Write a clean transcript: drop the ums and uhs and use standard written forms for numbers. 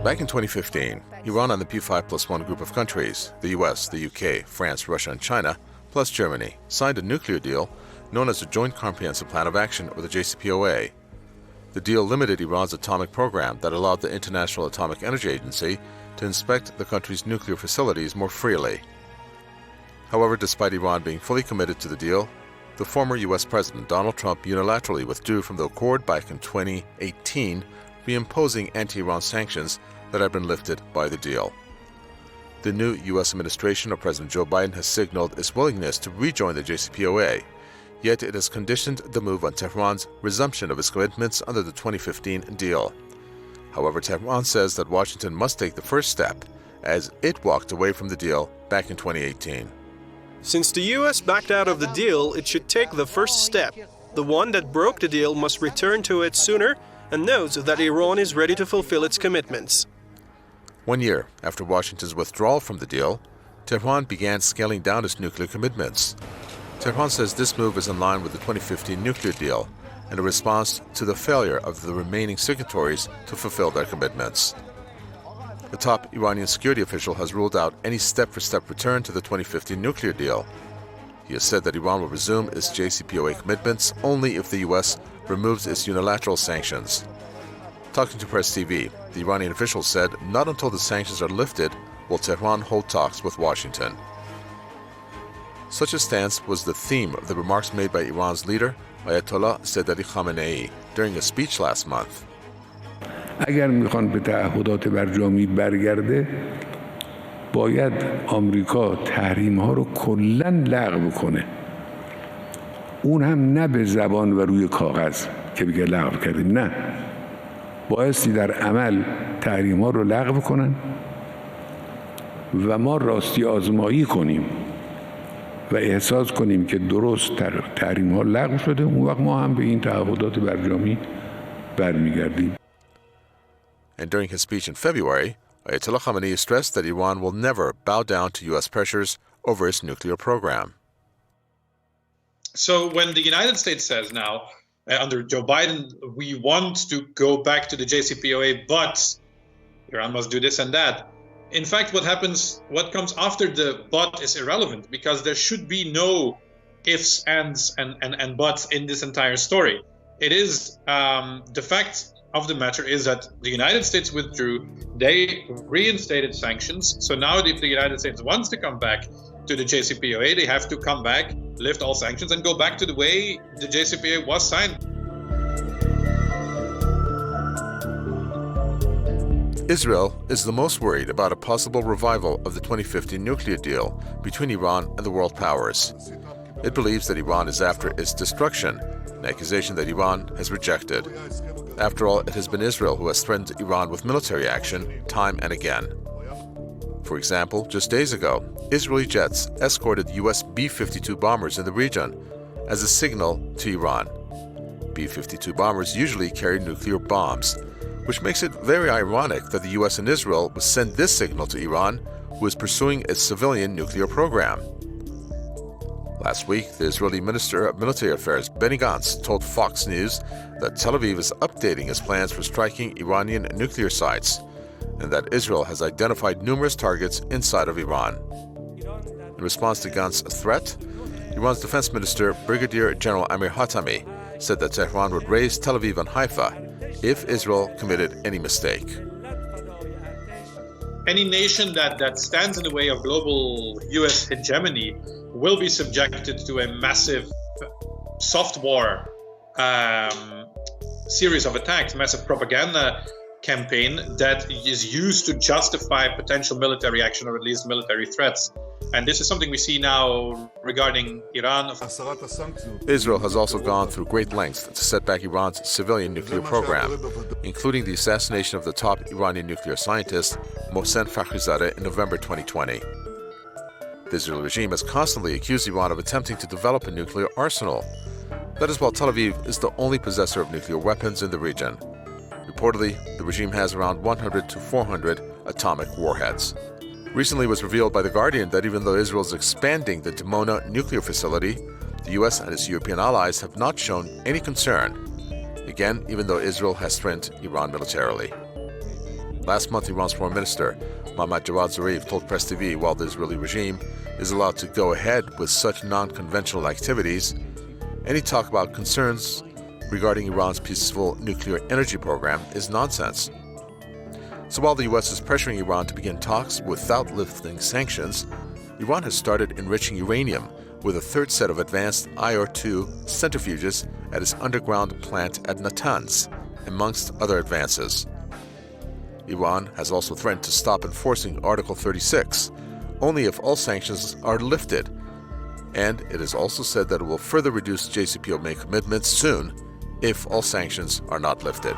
Back in 2015, Iran and the P5+1 group of countries, the US, the UK, France, Russia, and China, plus Germany, signed a nuclear deal known as the Joint Comprehensive Plan of Action, or the Jcpoa. The deal limited Iran's atomic program that allowed the International Atomic Energy Agency to inspect the country's nuclear facilities more freely. However, despite Iran being fully committed to the deal, the former US President Donald Trump unilaterally withdrew from the accord back in 2018, reimposing anti-Iran sanctions that had been lifted by the deal. The new U.S. administration of President Joe Biden has signaled its willingness to rejoin the Jcpoa, yet it has conditioned the move on Tehran's resumption of its commitments under the 2015 deal. However, Tehran says that Washington must take the first step, as it walked away from the deal back in 2018. Since the U.S. backed out of the deal, it should take the first step. The one that broke the deal must return to it sooner and knows that Iran is ready to fulfill its commitments. 1 year after Washington's withdrawal from the deal, Tehran began scaling down its nuclear commitments. Tehran says this move is in line with the 2015 nuclear deal and a response to the failure of the remaining signatories to fulfill their commitments. The top Iranian security official has ruled out any step-for-step return to the 2015 nuclear deal. He has said that Iran will resume its Jcpoa commitments only if the U.S. removes its unilateral sanctions. Talking to Press TV, the Iranian official said not until the sanctions are lifted will Tehran hold talks with Washington. Such a stance was the theme of the remarks made by Iran's leader, Ayatollah Sayyid Ali Khamenei, during a speech last month. اگر میخوان به تعهدات برجامی برگرده باید آمریکا تحریم ها رو کلاً لغو کنه. اون هم نه به زبان و روی کاغذ که بگه لغو کردیم، نه. بایستی در عمل تحریم ها رو لغو کنن و ما راستی آزمایی کنیم و احساس کنیم که درست تحریم ها لغو شده، اون وقت ما هم به این تعهدات برجامی برمیگردیم. And during his speech in February, Ayatollah Khamenei stressed that Iran will never bow down to U.S. pressures over its nuclear program. So when the United States says now, under Joe Biden, we want to go back to the Jcpoa, but Iran must do this and that. In fact, what comes after the but is irrelevant, because there should be no ifs, ands, and buts in this entire story. It is the fact of the matter is that the United States withdrew, they reinstated sanctions. So now if the United States wants to come back to the Jcpoa, they have to come back, lift all sanctions, and go back to the way the Jcpoa was signed. Israel is the most worried about a possible revival of the 2015 nuclear deal between Iran and the world powers. It believes that Iran is after its destruction, an accusation that Iran has rejected. After all, it has been Israel who has threatened Iran with military action time and again. For example, just days ago, Israeli jets escorted U.S. B-52 bombers in the region as a signal to Iran. B-52 bombers usually carry nuclear bombs, which makes it very ironic that the U.S. and Israel would send this signal to Iran, who is pursuing its civilian nuclear program. Last week, the Israeli Minister of Military Affairs, Benny Gantz, told Fox News that Tel Aviv is updating its plans for striking Iranian nuclear sites, and that Israel has identified numerous targets inside of Iran. In response to Gantz's threat, Iran's Defense Minister, Brigadier General Amir Hatami, said that Tehran would raise Tel Aviv and Haifa if Israel committed any mistake. Any nation that stands in the way of global U.S. hegemony will be subjected to a massive soft war series of attacks, massive propaganda campaign that is used to justify potential military action or at least military threats. And this is something we see now regarding Iran. Israel has also gone through great lengths to set back Iran's civilian nuclear program, including the assassination of the top Iranian nuclear scientist, Mohsen Fakhrizadeh, in November 2020. The Israeli regime has constantly accused Iran of attempting to develop a nuclear arsenal. That is while Tel Aviv is the only possessor of nuclear weapons in the region. Reportedly, the regime has around 100 to 400 atomic warheads. Recently, it was revealed by The Guardian that even though Israel is expanding the Dimona nuclear facility, the U.S. and its European allies have not shown any concern. Again, even though Israel has threatened Iran militarily. Last month, Iran's Foreign Minister, Mohammad Javad Zarif, told Press TV while the Israeli regime is allowed to go ahead with such non-conventional activities, any talk about concerns regarding Iran's peaceful nuclear energy program is nonsense. So while the U.S. is pressuring Iran to begin talks without lifting sanctions, Iran has started enriching uranium with a third set of advanced IR-2 centrifuges at its underground plant at Natanz, amongst other advances. Iran has also threatened to stop enforcing Article 36 only if all sanctions are lifted, and it has also said that it will further reduce Jcpoa commitments soon if all sanctions are not lifted.